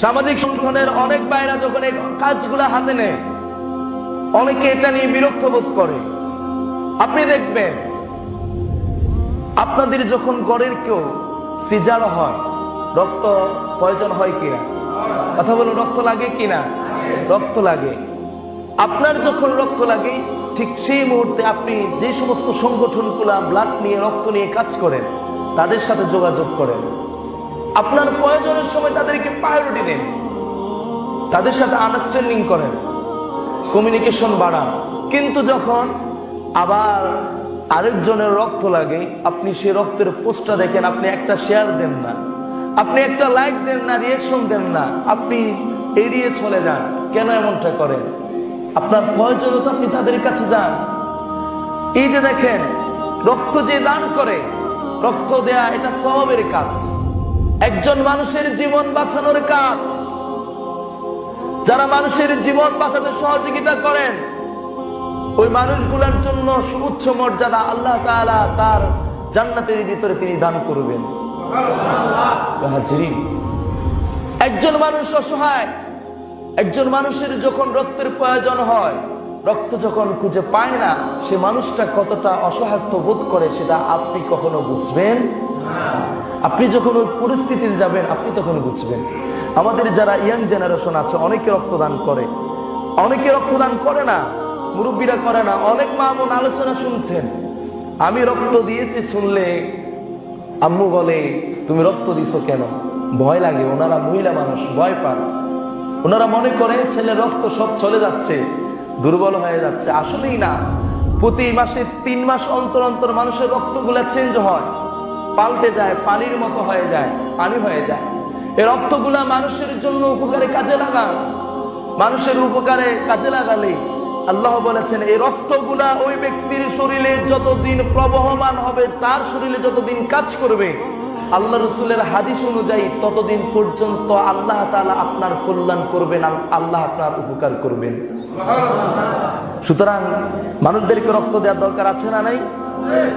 সামাজিক সংগঠনের অনেক ভাইরা যখন এই কাজগুলা হাতে নেয়, অনেকে এটা নিয়ে বিরক্ত বোধ করে। আপনি দেখবেন আপনাদের যখন গড়ের কেউ সিজার হয়, রক্ত প্রয়োজন হয় কিনা? কথা বলুন, রক্ত লাগে কিনা? রক্ত লাগে। আপনার যখন রক্ত লাগে, ঠিক সেই মুহূর্তে আপনি যে সমস্ত সংগঠনগুলা ব্লাড নিয়ে, রক্ত নিয়ে কাজ করেন, তাদের সাথে যোগাযোগ করেন। আপনার প্রয়োজনের সময় তাদেরকে প্রায়োরিটি দেন, তাদের সাথে আন্ডারস্ট্যান্ডিং করেন, কমিউনিকেশন বাড়ান। কিন্তু যখন আবার আরেকজনের রক্ত লাগে, আপনি সে রক্তের পোস্টটা দেখেন, আপনি একটা শেয়ার দেন না, আপনি একটা লাইক দেন না, রিয়াকশন দেন না, আপনি এড়িয়ে চলে যান। কেন এমনটা করেন? আপনার প্রয়োজনীয়তা, আপনি তাদের কাছে যান। এই যে দেখেন, রক্ত যে দান করে, রক্ত দেয়া এটা সওয়াবের কাজ, একজন মানুষের জীবন বাঁচানোর কাজ। যারা মানুষের জীবন বাঁচাতে সহযোগিতা করেন, ওই মানুষগুলোর জন্য সুউচ্চ মর্যাদা আল্লাহ তাআলা তার জান্নাতের ভিতরে তিনি দান করবেন। একজন মানুষ অসহায়, একজন মানুষের যখন রক্তের প্রয়োজন হয়, রক্ত যখন খুঁজে পায় না, সে মানুষটা কতটা অসহায়ত্ব বোধ করে সেটা আপনি কখনো বুঝবেন? আপনি যখন ওই পরিস্থিতিতে যাবেন, আপনি তখন বুঝবেন। আমাদের যারা ইয়াং জেনারেশন আছে, অনেকে রক্তদান করে, অনেকে রক্তদান করে না, মুরব্বীরা করে না। অনেক মা বোন আলোচনা শুনছেন, আমি রক্ত দিয়েছি শুনলে আম্মু বলে তুমি রক্ত দিছো কেন? ভয় লাগে। ওনারা মহিলা মানুষ, ভয় পান। ওনারা মনে করে ছেলের রক্ত সব চলে যাচ্ছে, দুর্বল হয়ে যাচ্ছে। আসলেই না। প্রতি মাসে 3 মাস অন্তর অন্তর মানুষের রক্তগুলা চেঞ্জ হয়, পাল্টে যায়, পানির মতো হয়ে যায়, পানি হয়ে যায়। এই রক্তগুলা মানুষের জন্য উপকারে কাজে লাগান। মানুষের উপকারে কাজে লাগালে আল্লাহ বলেছেন, এই রক্তগুলা ওই ব্যক্তির শরীরে যতদিন প্রবহমান হবে, তার শরীরে যতদিন কাজ করবে, আল্লাহ রসুলের হাদিস অনুযায়ী ততদিন পর্যন্ত আল্লাহ তাআলা আপনার কল্যাণ করবেন, আল্লাহ আপনার উপকার করবেন। সুতরাং মানুষদেরকে রক্ত দেওয়ার দরকার আছে না নাই?